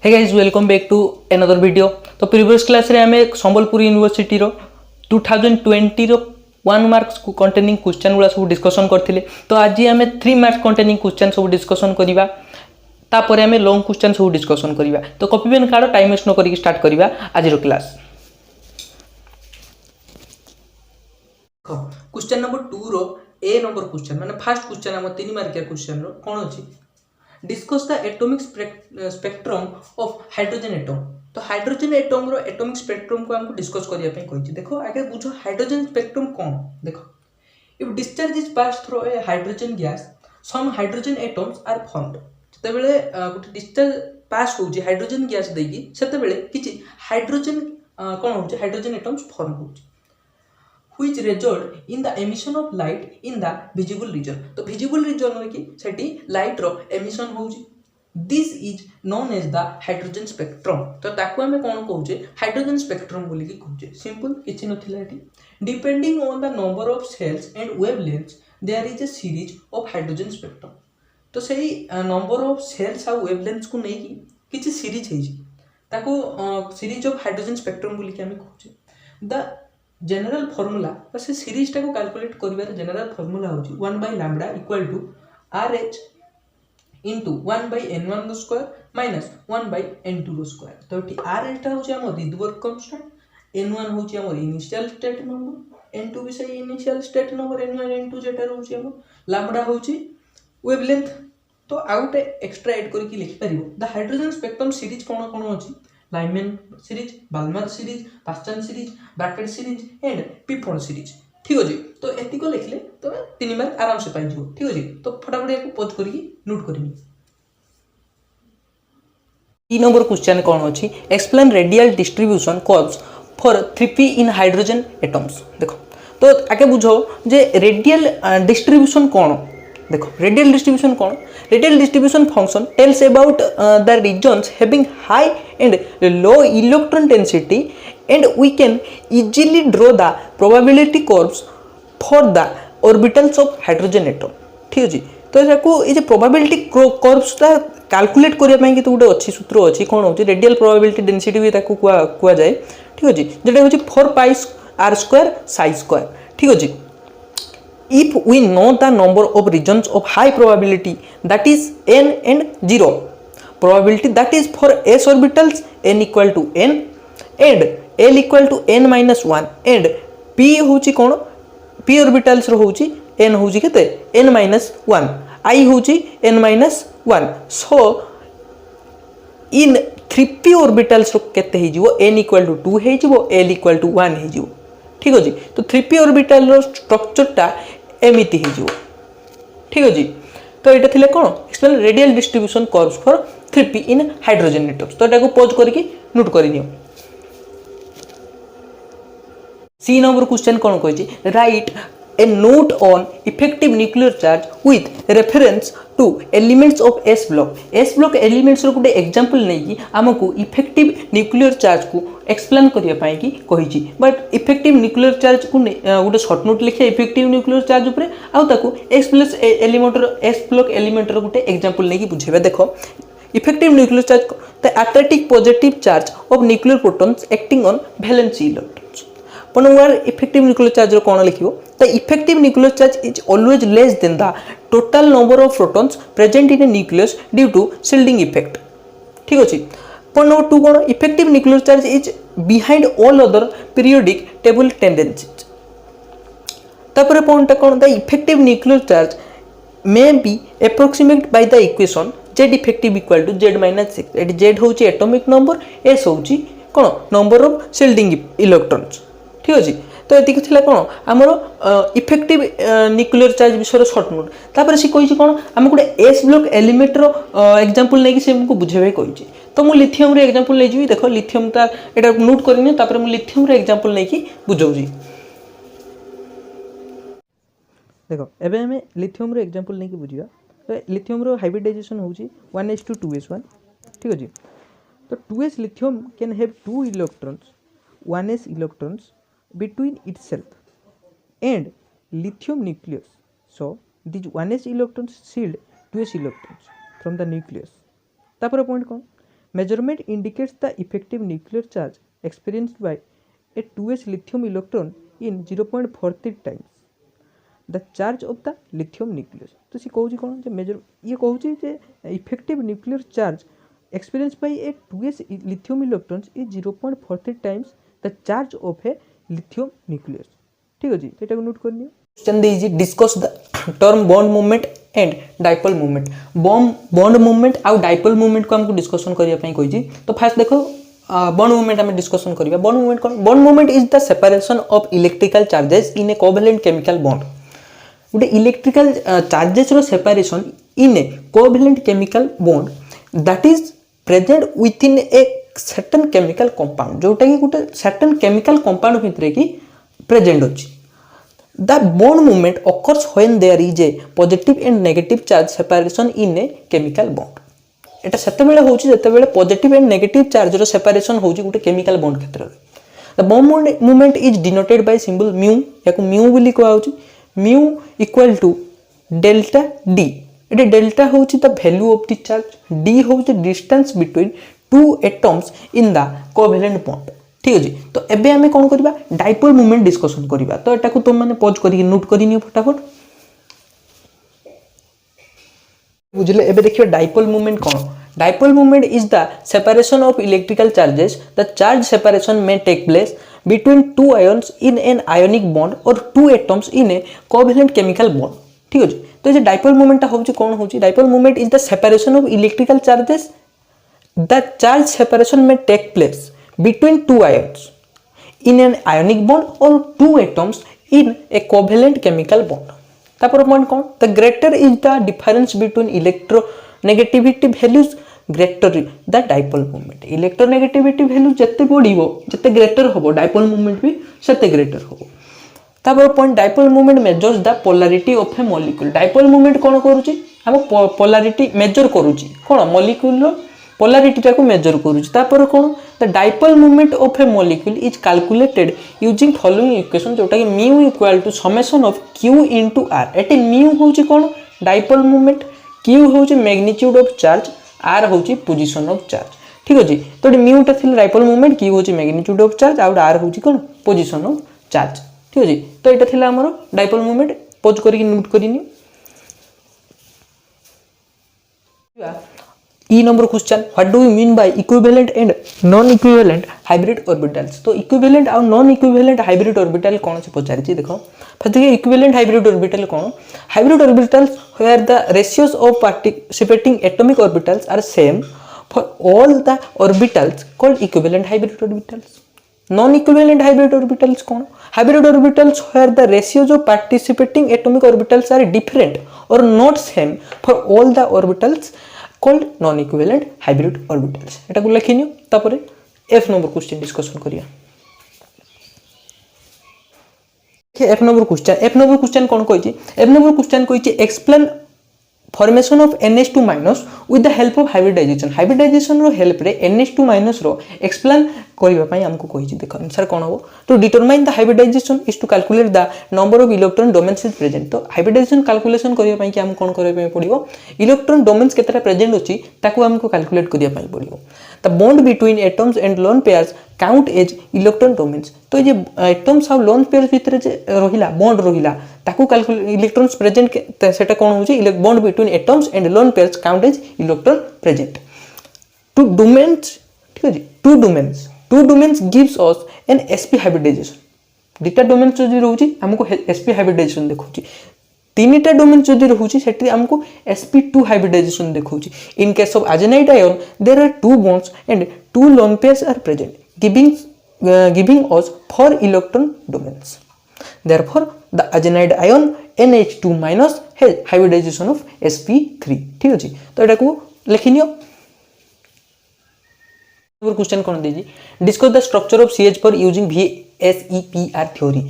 Hey guys welcome back to another video. तो previous class रे हमें संबलपुर यूनिवर्सिटी रो 2020 रो 1 मार्क्स कंटेनिंग क्वेश्चन गुला सब डिस्कशन करथिले। तो आज हमें 3 मार्क्स कंटेनिंग क्वेश्चन सब डिस्कशन करिबा। तापर हमें लॉन्ग क्वेश्चन सब डिस्कशन करिबा। तो कॉपी पेन काढ, टाइम वेस्ट न करिक स्टार्ट करिबा आज रो क्लास। क्वेश्चन नंबर 2 रो ए नंबर क्वेश्चन माने फर्स्ट क्वेश्चन हम 3 मार्क के क्वेश्चन रो कोन अछि, discuss the atomic spectrum of hydrogen atom. तो हाइड्रोजन एटम रो एटॉमिक स्पेक्ट्रम को हमको डिस्कस करिया पे कहि। देखो आगे बुझो हाइड्रोजन स्पेक्ट्रम कोन। देखो if discharge is pass through a hydrogen gas some hydrogen atoms are formed. जते बेले गोटे डिस्चार्ज पास होउची हाइड्रोजन गैस देकी सेते बेले किछि हाइड्रोजन कोन होउची हाइड्रोजन एटम्स फॉर्म होउची which result in the emission of light in the visible region। तो visible region में कि सेठी light रो emission होउची, this is known as the hydrogen spectrum। तो ताकू हमें कौन कहूचे हाइड्रोजन स्पेक्ट्रम बोली की कहूचे। सिंपल किछि नथिला एठी। Depending on the number of cells and wavelengths there is a series of hydrogen spectrum. तो सही नंबर ऑफ सेल्स आ वेवलेंथ्स को नै कि किछि सीरीज है ताकू सीरीज ऑफ हाइड्रोजन स्पेक्ट्रम बोली की हमें कहूचे। द जनरल फॉर्मूला बस सीरीज टा को कैलकुलेट करिवार जनरल फॉर्मूला होची 1 by lambda equal to RH into 1 by n1 square minus 1 by n2 square. तो एठी RH टा होची हमर रिडवर्क कांस्टेंट, n1 होची हमर इनिशियल स्टेट नंबर, n2 भी सही initial state number, n1 n2 जेटा होची हमर लैम्बडा होची वेवलेंथ। तो आउट एक्स्ट्रा ऐड करके लिखि परिबो द हाइड्रोजन स्पेक्ट्रम सीरीज कोन कोन होची Lyman series, Balmer series, Paschen series, Brackett series and Pfund series. ठीक अछि। तो एति को लिखले तो 3 मार्क आराम से पाइ जिवो। ठीक अछि। तो फटाफट याको पॉज करके नोट करनी। 3 नंबर क्वेश्चन कोन अछि, explain radial distribution curves for 3p in hydrogen atoms. देखो तो आगे बुझो जे रेडियल डिस्ट्रीब्यूशन कोन। देखो रेडियल डिस्ट्रीब्यूशन कौन, radial distribution function tells about the regions having high and low electron density and we can easily draw the probability curves for the orbitals of hydrogen atom। ठीक अछि। तो याको ए जे probability curves ता calculate करिया पई कि तो गुटे अछि सूत्र अछि कोन होछि रेडियल प्रोबेबिलिटी डेंसिटी भी ताको कुआ जाय। ठीक अछि। जेटा होछि 4 pi r square psi square। ठीक अछि। If we know the number of regions of high probability that is n and 0 probability that is for s orbitals n equal to n and l equal to n minus 1 and p होची कोन p orbitals रो होची n होची केते n minus 1 I होची n minus 1। so in 3p orbitals रो केते हे जिवो n equal to 2 हे जिवो l equal to 1 हे जिवो। ठीक अछि। तो 3p orbital रो स्ट्रक्चर टा एमिति हे जिवो। ठीक अछि। तो एटा थिले कोन explain radial distribution curves for 3p in hydrogen atoms. तो एटा को पॉज करके नोट करि दियो। सी नंबर क्वेश्चन कोन कहै छी, right a note on effective nuclear charge with reference to elements of s block। s block elements रो गुटे एग्जांपल नै कि हमकु इफेक्टिव न्यूक्लियर चार्ज को एक्सप्लेन करिया पाई कि कहि छी। बट इफेक्टिव न्यूक्लियर चार्ज को गुटे शॉर्ट नोट लिखे इफेक्टिव न्यूक्लियर चार्ज ऊपर आ ताको s प्लस एलिमेंट रो s ब्लॉक एलिमेंट रो गुटे एग्जांपल नै कि बुझेबे। देखो effective nuclear charge the atomic positive charge of nuclear protons acting on valence electrons. पनवार इफेक्टिव न्यूक्लियर चार्ज रो कोन लिखिबो the effective nuclear charge is always less than the total number of protons present in a nucleus due to shielding effect. ठीक अछि। Point number 2 कोन effective nuclear charge is behind all other periodic table tendencies. तापर point कोन the effective nuclear charge may be approximate by the equation z effective equal to z - 6। एटी z होची atomic number, s होची कोन number of shielding electrons. ठीक अछि। तो एति थिला कोन हमरो इफेक्टिव न्यूक्लियर चार्ज विषय शॉर्ट नोट। तापर से कहि छी कोन हम गुटे s ब्लॉक एलिमेंट रो एग्जांपल नै कि से हमको बुझेबे कहि छी। तो मु लिथियम रो एग्जांपल नै जी। देखो लिथियम ता एटा नोट करिने तापर मु लिथियम रो एग्जांपल नै कि बुझौ जी। देखो एबे हमें लिथियम रो एग्जांपल नै कि बुझिया। तो लिथियम रो हाइब्रिडाइजेशन होची 1s2 2s1। ठीक अछि। तो 2s lithium can have 2 electrons 1s electrons between itself and lithium nucleus। So these 1s electrons shield 2s electrons from the nucleus। तापर point cone Measurement indicates the effective nuclear charge experienced by a 2s lithium electron in 0.43 times the charge of the lithium nucleus. तो सी कहूँ कौन जे major ये कहूँ जे effective nuclear charge experience by a 2s lithium electrons is 0.43 times the charge of a lithium nucleus. ठीक है जी, तो एटा note करनी क्वेश्चन दीजिए discuss the term bond movement and dipole movement. Bond movement आउ डाइपोल मूवमेंट को हमको discussion करिया पई कहिजी. तो फास्ट देखो बॉन्ड मूवमेंट हम डिस्कशन करिया. बॉन्ड मूवमेंट कौन? Bond movement is the separation of electrical charges in a covalent chemical bond. गोटे इलेक्ट्रिकल चार्जेस रो separation in a covalent chemical bond that is present within a certain chemical compound, जोटा कि गोटे certain chemical compound भितर कि present अछि. The bond movement occurs when there is a positive and negative charge separation in a chemical bond. एटा सेतेबेले होची जेतेबेले पॉजिटिव एंड नेगेटिव चार्ज रो सेपरेशन होची गुटे केमिकल बॉन्ड क्षेत्र रे. The bond movement is denoted by symbol mu. याको म्यू बोली को आउची. Mu equal to delta D. एटे डेल्टा होची the value of the charge, D होची distance between two atoms in the covalent bond. ठीक है जी. तो एबे हमें कौन करबा डाइपोल मूवमेंट डिस्कशन करबा. तो एटा को तुम माने पॉज करी नोट करी नियो फटाफट. बुझले. एबे देखियो डाइपोल मूवमेंट कौन. Dipole movement is the separation of electrical charges. The charge separation may take place between two ions in an ionic bond or two atoms in a covalent chemical bond. ठीक है जी. तो ये dipole movement होची कौन होची. Dipole movement is the separation of electrical charges. The charge separation may take place between two ions in an ionic bond or two atoms in a covalent chemical bond. तापर point कौन. the greater is the difference between electronegativity values greater the dipole moment. electronegativity value जत्ते बढ़िबो जत्ते greater होबो dipole moment भी सेते greater होबो. तापर point dipole moment measures the polarity of a molecule. dipole moment कोन करूची हम polarity measure करूची कोन molecule रो polarity टाको मेजर करूची. तापर कोन the dipole movement of a molecule is calculated using following equation, जोटा कि mu equal to summation of Q into R. एटे म्यू होची कोन डाइपोल मूवमेंट, क्यू होची मैग्नीट्यूड ऑफ चार्ज, आर होची पोजीशन ऑफ चार्ज. ठीक अछि. तो म्यू टा थिल डाइपोल मूवमेंट, क्यू होची मैग्नीट्यूड ऑफ चार्ज और आर होची कोन पोजीशन ऑफ चार्ज. ठीक अछि. तो एटा थिला हमर डाइपोल मूवमेंट. पॉज करी note करिनी. E number question, what do you mean by equivalent and non-equivalent hybrid orbitals? तो equivalent और non-equivalent hybrid orbital कौन से पचारी छी देखो. फर्स्ट देखिए equivalent hybrid orbital कौन. hybrid orbitals where the ratios of participating atomic orbitals are same for all the orbitals called equivalent hybrid orbitals. non-equivalent hybrid orbitals कौन. hybrid orbitals where the ratios of participating atomic orbitals are different or not same for all the orbitals called non-equivalent hybrid orbitals. एटा को लिखिनियो. तापरे F number question discussion करिया. F number question कौन कहिछि. F number question कहिछि explain formation of NH2 minus with the help of hybridization. Hybridization रो help रे NH2 minus rho explain करिबा पई हमको कहिछि. देखो आंसर कोन हो. To determine the hybridization is to calculate the number of electron domains is present. तो hybridization calculation करिबा पई कि हम कोन करिबा पई पड़िबो इलेक्ट्रॉन डोमेन्स केतरा प्रेजेंट अछि ताको हमको कैलकुलेट करिबा पई पड़िबो. The bond between atoms and lone pairs count as electron domains. तो ये एटम्स और लोन पेयर्स भितर जे रहिला बॉन्ड रहिला ताको कैलकुलेट इलेक्ट्रॉन्स प्रेजेंट सेटा कोन होछि bond between atoms and lone pairs count as electron present. Two domains. ठीक है जी. Two domains gives us an sp hybridization. दुटा डोमेन्स जो रहउछि हमको sp हाइब्रिडाइजेशन देखउछि. तीनटा डोमेन जदि रहउछि सेठी हमको sp2 हाइब्रिडाइजेशन देखउछि. In case of arsenide ion there are two bonds and two lone pairs are present giving us 4 electron domains. Therefore the arsenide ion NH2 minus has hybridization of sp3. ठीक अछि. तो एटा को लिखिनियो. Question कोन देजी. Discuss the structure of CH4 using VSEPR theory.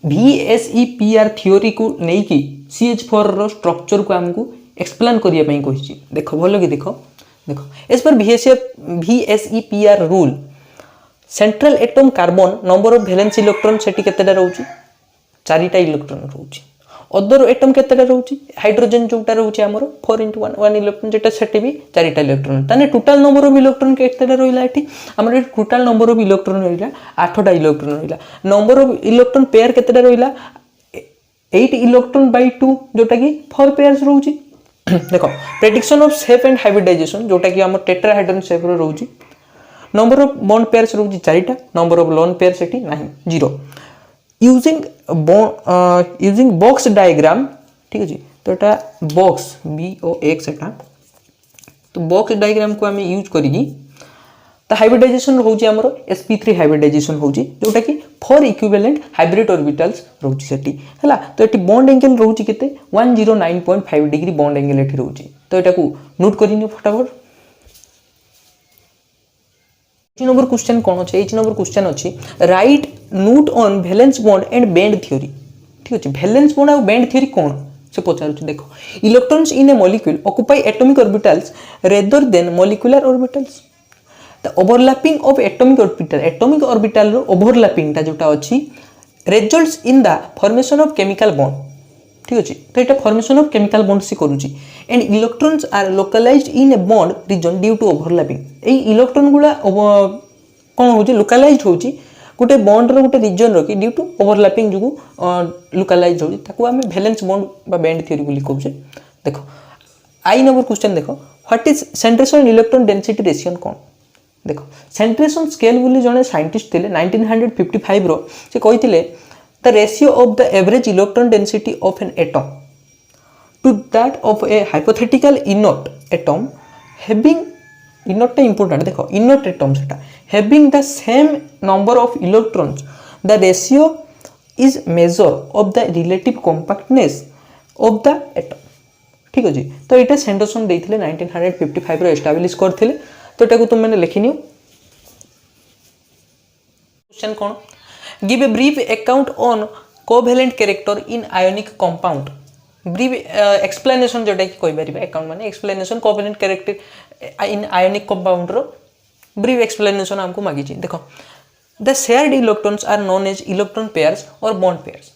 VSEPR theory को नै कि CH4 रो स्ट्रक्चर को हमको एक्सप्लेन करिया पई कहिछि. देखो भलो कि देखो as per VSEPR rule central atom carbon number of valence electron सेठी केतेटा रहउछि 4टा इलेक्ट्रॉन रहउछि. अदर एटम केतेटा रोचे हाइड्रोजन जोटा रोचे आमर 4 × 1 1 इलेक्ट्रॉन जेटा सेठी भी 4टा इलेक्ट्रॉन ताने टोटल नंबर ऑफ इलेक्ट्रॉन केतेटा रहिला एठी हमर टोटल नंबर ऑफ इलेक्ट्रॉन रहिला 8टा इलेक्ट्रॉन रहिला नंबर ऑफ इलेक्ट्रॉन पेयर केतेटा रहिला 8 इलेक्ट्रॉन बाय 2 जोटा कि 4 पेयर्स रोचे देखो prediction of shape and hybridization जोटा कि हमर टेट्राहेड्रन शेप रो रोचे नंबर ऑफ बॉन्ड पेयर्स रोचे 4टा नंबर ऑफ लोन पेयर्स एठी नाही 0 यूजिंग बॉक्स डायग्राम ठीक है जी तो एटा बॉक्स BOX एटा तो बॉक्स डायग्राम को आम यूज करी तो हाइब्रिडाइजेशन होची हमरो sp3 हाइब्रिडाइजेशन होची जोटा कि 4 इक्विवेलेंट हाइब्रिड ऑर्बिटल्स रोची सेठी हला तो एटी बॉन्ड एंगल रोची केते 109.5 डिग्री बॉन्ड एंगल एठी रोची तो एटा को नोट करिनि फटाफट 8 नंबर क्वेश्चन कौन अच्छे 8 नंबर क्वेश्चन अच्छी write note on valence bond and band theory ठीक अच्छे वैलेंस बॉन्ड और बैंड थ्योरी कौन से पचार देखो electrons in a molecule occupy atomic orbitals rather than molecular orbitals the overlapping of atomic orbital रो ओवरलैपिंग ता जोटा अच्छी results in the formation of chemical bond ठीक अच्छे तो यहाँ फॉर्मेशन ऑफ केमिकल बॉन्ड से करुच्ची and electrons are localized in a bond region due to overlapping ए इलेक्ट्रॉन गुला कौन हो लोकलाइज्ड होची गोटे बॉन्ड रो गोटे रीजन रो कि ड्यू टू ओवरलैपिंग जो लोकलाइज्ड होची ताको आमे वैलेंस बॉन्ड बा बैंड थ्योरी बोली कहूचे देखो आई नंबर क्वेश्चन देखो what is सेंट्रेशन electron density ratio कौन देखो सेंट्रेशन स्केल बोली जने साइंटिस्ट थिले 1955 रो से कहिथिले the ratio of the average electron density of an atom to that of a hypothetical inert atom having inert important देखो inert atom सेटा having the same number of electrons the ratio is measure of the relative compactness of the atom ठीक अछि तो एटा सेंडरसन देथिले 1955 रो establish करथिले तो एटा को तुम मैंने लिखि नियो क्वेश्चन कौन give a brief account on covalent character in ionic compound brief explanation जोटा कि कोई बारी account माने explanation covalent character in ionic compound row brief explanation हमको मांगी छी देखो the shared electrons are known as electron pairs or bond pairs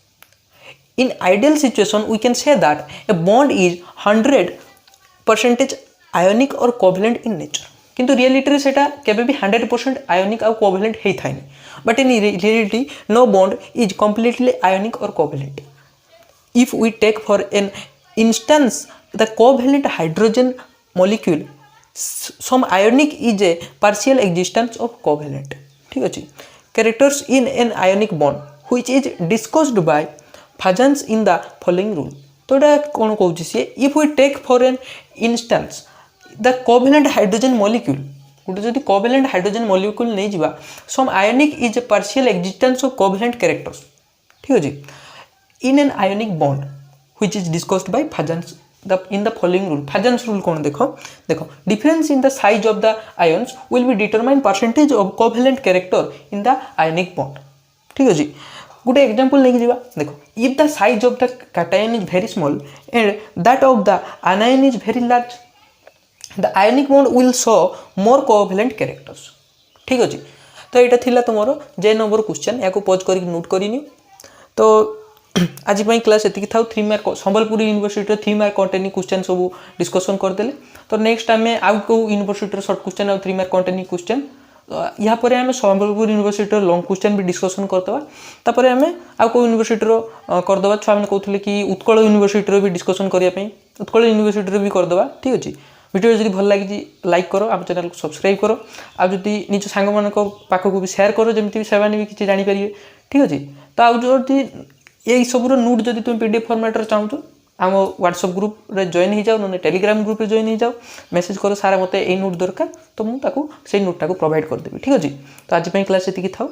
in ideal situation we can say that a bond is 100% ionic or covalent in nature किंतु reality रे सेटा केबे भी 100% ionic और कोवैलेंट हे थाइनी but in reality no bond is completely ionic और covalent if we take for an instance the covalent hydrogen molecule some ionic is a partial existence of covalent ठीक अछि characters in an ionic bond which is discussed by Fajans in the following rule तो एटा कोन कहउछि से if we take for an instance the covalent hydrogen molecule गोटे जदि covalent hydrogen molecule नहीं जिबा some ionic is a partial existence of covalent characters ठीक अछि in an ionic bond which is discussed by Fajans in the following rule Fajans rule कौन देखो difference in the size of the ions will be determined percentage of covalent character in the ionic bond ठीक अछि गोटे example नहीं जिबा देखो if the size of the cation is very small and that of the anion is very large the ionic bond will show more covalent characters ठीक अछि तो एटा थिला तुमरो जे नंबर क्वेश्चन या को पॉज करी नोट करिनि तो आज पई क्लास एति थाउ 3 mark Sambalpur university 3 mark containing question सब डिस्कशन कर देले तो नेक्स्ट टाइम में आउ को यूनिवर्सिटी शॉर्ट क्वेश्चन और 3 मार्क कंटेनिंग क्वेश्चन यहाँ पर आम संबलपुर यूनिवर्सिटी लॉन्ग क्वेश्चन भी डिस्कशन करदे तापर आम आउ को यूनिवर्सिटी करदे छुआ मैंने कहते कि उत्कल यूनिवर्सिटी भी डिस्कशन करने उत्कल यूनिवर्सिटी भी करदे ठीक अच्छे वीडियो जब भल लगी लाइक करो आप चैनल को सब्सक्राइब करो आप जब निज सांग मान पाखक भी शेयर करो जमी से भी किसी जानीपर ठीक अच्छे तो आदि यही सब नोट जब तुम पीडीएफ फॉर्मेट चाहो आम व्हाट्सएप ग्रुप रे जॉइन हो जाओ ना टेलीग्राम ग्रुप रे जॉइन हो जाओ मेसेज करो सारा मत यही नोट दरकार तो मुझे से नोटा को प्रोवाइड करदेवी ठीक अच्छे तो आज क्लास ये था।